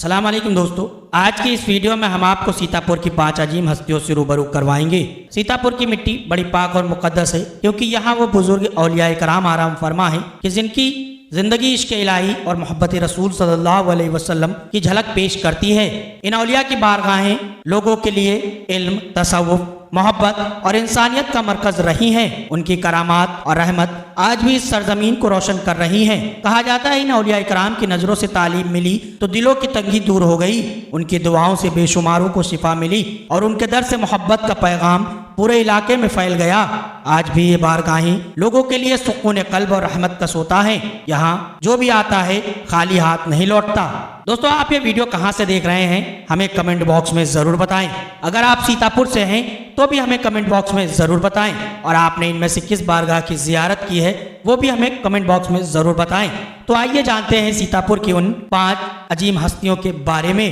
अस्सलाम वालेकुम दोस्तों, आज की इस वीडियो में हम आपको सीतापुर की 5 अजीम हस्तियों से रूबरू करवाएंगे। सीतापुर की मिट्टी बड़ी पाक और मुकद्दस है, क्योंकि यहाँ वो बुजुर्ग औलिया कराम आराम फरमा है कि जिनकी जिंदगी इश्क इलाही और मोहब्बत रसूल सल्लल्लाहु अलैहि वसल्लम की झलक पेश करती है। इन औलिया की बारगाहें लोगों के लिए इल्म, तसव्वुफ, मोहब्बत और इंसानियत का मरकज रही हैं। उनकी करामात और रहमत आज भी इस सरजमीन को रोशन कर रही हैं। कहा जाता है इन औलिया इकराम की नज़रों से तालीम मिली तो दिलों की तंगी दूर हो गई, उनकी दुआओं से बेशुमारों को शिफा मिली और उनके दर से मोहब्बत का पैगाम पूरे इलाके में फैल गया। आज भी ये बारगाहें लोगों के लिए सुकून कल्ब और रहमत का सोता है। यहाँ जो भी आता है खाली हाथ नहीं लौटता। दोस्तों, आप ये वीडियो कहाँ से देख रहे हैं हमें कमेंट बॉक्स में ज़रूर बताएं। अगर आप सीतापुर से हैं तो भी हमें कमेंट बॉक्स में ज़रूर बताएं, और आपने इनमें से किस बारगाह की ज़ियारत की है वो भी हमें कमेंट बॉक्स में ज़रूर बताएं। तो आइए जानते हैं सीतापुर की उन 5 अजीम हस्तियों के बारे में।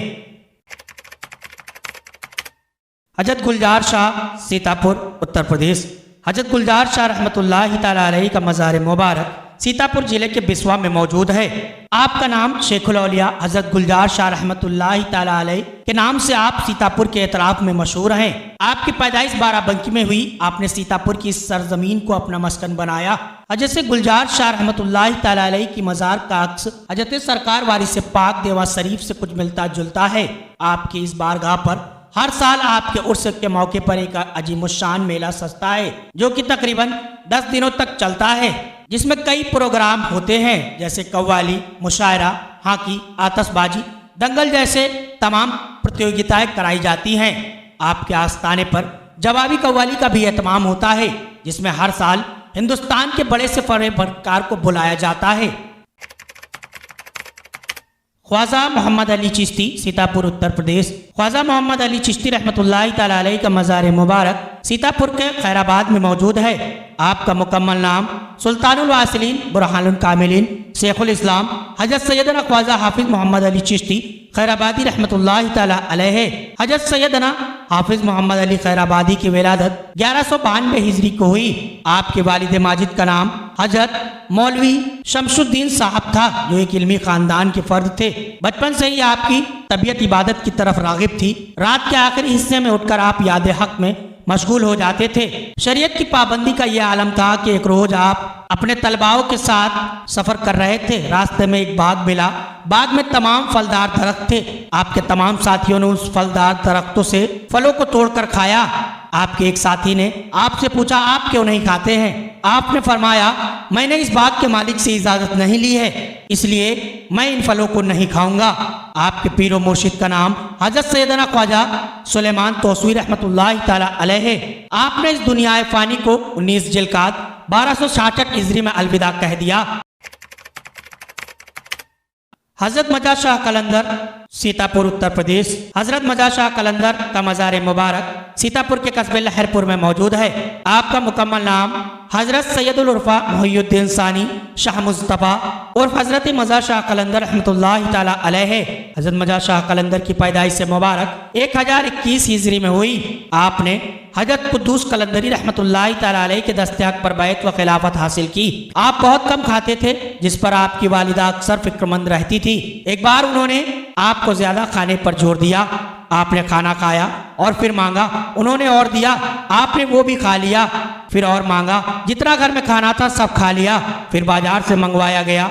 हजरत गुलजार शाह, सीतापुर, उत्तर प्रदेश। हजरत गुलजार शाह रहमतुल्लाहि तआला अलैहि का मज़ार मुबारक सीतापुर जिले के बिस्वा में मौजूद है। आपका नाम शेखुल औलिया हजरत गुलजार शाह रहमतुल्लाहि तआला अलैहि के नाम से आप सीतापुर के एतराफ में मशहूर हैं। आपकी पैदाइश बाराबंकी में हुई। आपने सीतापुर की इस सरजमीन को अपना मस्कन बनाया। हजरत गुलजार शाह रहमतुल्लाहि तआला अलैहि की मज़ार का अक्स हजरत सरकार वारिस पाक देवा शरीफ से कुछ मिलता जुलता है। आपकी इस बारगाह पर हर साल आपके उर्स के मौके पर एक अजीमुशान मेला सजता है, जो कि तकरीबन 10 दिनों तक चलता है, जिसमें कई प्रोग्राम होते हैं, जैसे कव्वाली, मुशायरा, हॉकी, आतशबाजी, दंगल जैसे तमाम प्रतियोगिताएं कराई जाती हैं। आपके आस्थाने पर जवाबी कव्वाली का भी एहतमाम होता है, जिसमें हर साल हिंदुस्तान के बड़े से बड़े फनकार को बुलाया जाता है। ख्वाजा मोहम्मद अली चिश्ती, सीतापुर, उत्तर प्रदेश। ख्वाजा मोहम्मद अली चिश्ती रहमतुल्लाहि तआला अलैहि का मज़ार मुबारक सीतापुर के खैराबाद में मौजूद है। आपका मुकम्मल नाम सुल्तानुल वासिलीन बुरहानुल कामिलीन शेखुल इस्लाम हजरत सैयदना ख्वाजा हाफिज मोहम्मद अली चिश्ती खैराबादी रहमतुल्लाहि तआला अलैहि। हजरत सैयदना हाफिज मोहम्मद अली खैराबादी की विलादत 1192 हिजरी को हुई। आपके वालिद माजिद का नाम हजरत मौलवी शमशुद्दीन साहब था, जो एक इल्मी खानदान के फर्द थे। बचपन से ही आपकी तबीयत इबादत की तरफ रागिब थी। रात के आखिरी हिस्से में उठकर आप याद हक में मशगूल हो जाते थे। शरीयत की पाबंदी का यह आलम था कि एक रोज आप अपने तलबाओं के साथ सफर कर रहे थे। रास्ते में एक बाग मिला। बाग में तमाम फलदार दरख्त थे। आपके तमाम साथियों ने उस फलदार दरख्तों से फलों को तोड़कर खाया। आपके एक साथी ने आपसे पूछा, आप क्यों नहीं खाते हैं? आपने फरमाया, मैंने इस बाग के मालिक से इजाजत नहीं ली है, इसलिए मैं इन फलों को नहीं खाऊंगा। आपके पीरो मुर्शिद का नाम हजरत सैयदना ख्वाजा सुलेमान तौसूरी रहमतुल्लाहि तआला अलैहि। आपने इस दुनिया फानी को 19 जिलकात 1266 हिजरी में अलविदा कह दिया। हजरत मजा शाह कलंदर, सीतापुर, उत्तर प्रदेश। हजरत मजा शाह कलंदर का मज़ार मुबारक सीतापुर के कस्बे लहरपुर में मौजूद है। आपका मुकम्मल नाम हजरत सैयदुल उर्फा मुहियुद्दीन सानी शाह मुस्तफ़ा और हजरत मजा शाह कलंदर रहमतुल्लाहि तआला अलैहि। हजरत मजा शाह कलंदर की पैदाइश से मुबारक 1021 हिजरी में हुई। आपने हजरत कुद्दूस कलंदरी रहमतुल्लाहि तआला अलैहि के दस्तयाग पर बैत व खिलाफत हासिल की। आप बहुत कम खाते थे, जिस पर आपकी वालिदा अक्सर फिक्रमंद रहती थी। एक बार उन्होंने आपको ज्यादा खाने पर जोर दिया। आपने खाना खाया और फिर मांगा, उन्होंने और दिया, आपने वो भी खा लिया, फिर और मांगा, जितना घर में खाना था सब खा लिया। फिर बाजार से मंगवाया गया,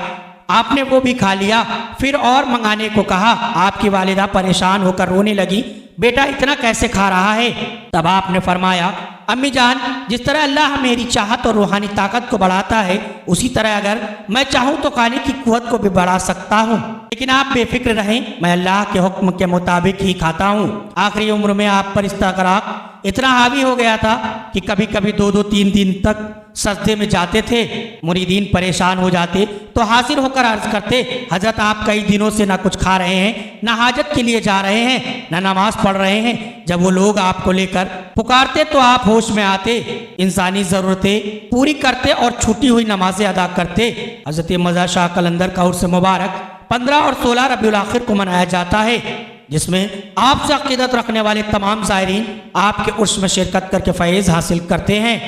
आपने वो भी खा लिया, फिर और मंगाने को कहा। आपकी वालिदा परेशान होकर रोने लगी, बेटा इतना कैसे खा रहा है? तब आपने फरमाया, अम्मी जान, जिस तरह अल्लाह मेरी चाहत और रूहानी ताकत को बढ़ाता है, उसी तरह अगर मैं चाहूँ तो खाने की कुव्वत को भी बढ़ा सकता हूँ, लेकिन आप बेफिक्र रहें, मैं अल्लाह के हुक्म के मुताबिक ही खाता हूँ। आखिरी उम्र में आप पर इस्तगराक इतना हावी हो गया था कि कभी कभी 2-2 3 दिन तक सजदे में जाते थे। मुरीदीन परेशान हो जाते तो हाजिर होकर अर्ज करते, हजरत आप कई दिनों से ना कुछ खा रहे हैं, ना हाजत के लिए जा रहे हैं, ना नमाज पढ़ रहे हैं। जब वो लोग आपको लेकर पुकारते तो आप होश में आते, इंसानी ज़रूरतें पूरी करते और छूटी हुई नमाजें अदा करते। हजरत मजा शाह कलंदर का उर्स मुबारक 15 और 16 रबीउल आखिर को मनाया जाता है, जिसमें आपसे अकीदत रखने वाले तमाम ज़ायरीन आपके उर्स में शिरकत करके फैज़ हासिल करते हैं।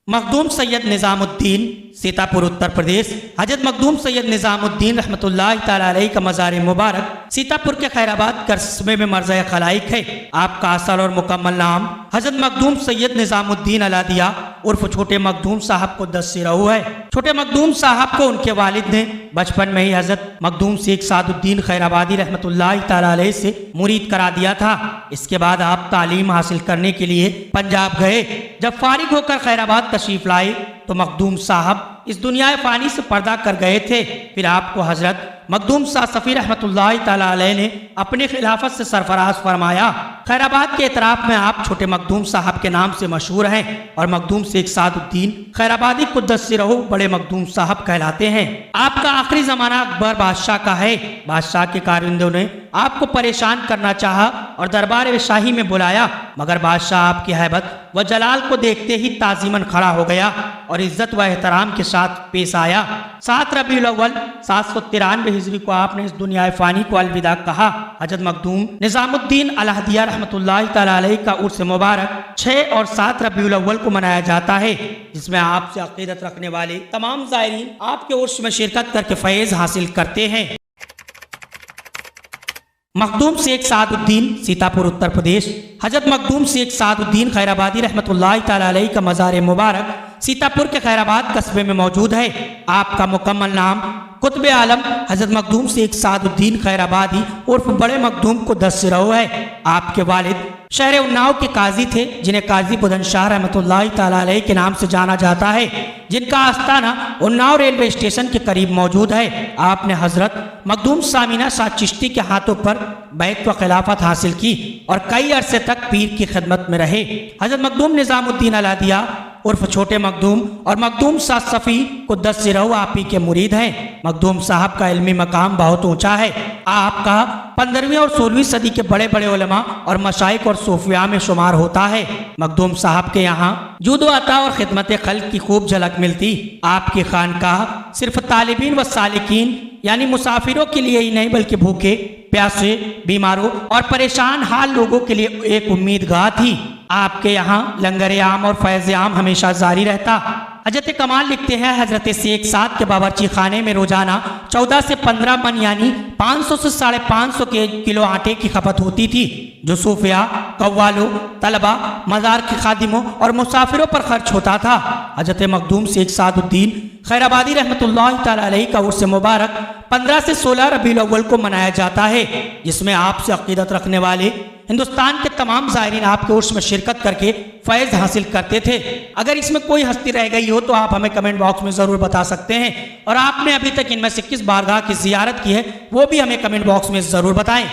मखदूम सैयद निज़ामुद्दीन सीतापुर उत्तर प्रदेश। हजरत मखदूम सैयद निज़ामुद्दीन रहमतुल्लाह ताला अलैहि का मज़ार मुबारक सीतापुर के खैराबाद कस्बे में मर्ज़ खलाइक है। आपका असल और मुकम्मल नाम हजरत मखदूम सैयद निज़ामुद्दीन अलादिया उर्फ छोटे मखदूम साहब को दस्सिरहू है। छोटे मखदूम साहब को उनके वालिद ने बचपन में ही हजरत मखदूम शेख सादुद्दीन खैराबादी रहमतुल्लाह ताला अलैहि से मुरीद करा दिया था। इसके बाद आप तालीम हासिल करने के लिए पंजाब गए। जब फारिग होकर खैराबाद तशरीफ लाए तो मखदूम साहब इस दुनिया फ़ानी से पर्दा कर गए थे। फिर आपको हजरत मखदूम शाह सफ़ी रहमतुल्लाह ताला अलैहि ने अपने खिलाफत से सरफराज फरमाया। खैराबाद के इतराफ़ में आप छोटे मखदूम साहब के नाम से मशहूर हैं और मखदूम शेख सादुद्दीन खैराबादी कुद्दस्सिरहू बड़े मखदूम साहब कहलाते हैं। आपका आखिरी ज़माना अकबर बादशाह का है। बादशाह के कारिंदों ने आपको परेशान करना चाहा और दरबार शाही में बुलाया, मगर बादशाह आपकी हैबत व जलाल को देखते ही ताज़ीमन खड़ा हो गया और इज्जत व एहतराम के साथ पेश आया। 7 रबीउल अव्वल 793 हिजरी को आपने इस दुनिया फ़ानी को अलविदा कहा। हजरत मखदूम निज़ामुद्दीन अलादिया रहमतुल्लाह ताला अलैहि का उर्स मुबारक 6 और 7 रबीउल अव्वल को मनाया जाता है, जिसमें आपसे अक़ीदत रखने वाले तमाम ज़ायरीन आपके उर्स में शिरकत करके फैज़ हासिल करते हैं। मखदूम शेख सादुद्दीन सीतापुर उत्तर प्रदेश। हजरत मखदूम शेख सादुद्दीन खैराबादी रहमतुल्लाह ताला अलैहि का मज़ार मुबारक सीतापुर के खैराबाद कस्बे में मौजूद है। आपका मुकम्मल नाम कुतुब आलम हजरत मखदूम शेख सादुद्दीन खैराबादी उर्फ बड़े मखदूम को दस्सिरहू है। आपके वालिद शहर उन्नाव के काजी थे, जिन्हें काजी बुलंदशाह रहमतुल्लाह ताला अलैहि के नाम से जाना जाता है, जिनका आस्थाना उन्नाव रेलवे स्टेशन के करीब मौजूद है। आपने हजरत मखदूम सामिना शाह चिश्ती के हाथों पर बैत व खिलाफत हासिल की और कई अरसे तक पीर की खिदमत में रहे। हजरत मखदूम निज़ामुद्दीन अलादिया उर्फ छोटे मखदूम और मखदूम शाह सफ़ी को दस्सिरहू आप ही के मुरीद हैं। मखदूम साहब का इल्मी मकाम बहुत ऊंचा है। आपका 15वीं और 16वीं सदी के बड़े बड़े उलमा और मशाइख और सूफिया में शुमार होता है। मखदूम साहब के यहाँ जुद व अता और खिदमत खल्क की खूब झलक मिलती। आपकी खानकाह सिर्फ तालिबीन व सालिकीन यानी मुसाफिरों के लिए ही नहीं, बल्कि भूखे प्यासे, बीमारों और परेशान हाल लोगों के लिए एक उम्मीदगाह थी। आपके यहाँ लंगर आम और फैज़ आम हमेशा जारी रहता। हजरत कमाल लिखते हैं, हजरत शेख साद के बावर्ची खाने में रोजाना 14 से 15 मन यानी 500 से 550 किलो आटे की खपत होती थी, जो सूफिया, कव्वालों, तलबा, मज़ार के खादिमों और मुसाफिरों पर खर्च होता था। हजरत मखदूम शेख सादुद्दीन खैराबादी रहमतुल्लाह ताला अलैहि का उर्स मुबारक 15 से 16 रबीउल अव्वल को मनाया जाता है, जिसमें आपसे अक़ीदत रखने वाले हिंदुस्तान के तमाम ज़ायरीन आपके उर्स में शिरकत करके फैज़ हासिल करते थे। अगर इसमें कोई हस्ती रह गई हो तो आप हमें कमेंट बॉक्स में ज़रूर बता सकते हैं, और आपने अभी तक इनमें से किस बारगाह की ज़ियारत की है वो भी हमें कमेंट बॉक्स में ज़रूर बताएं।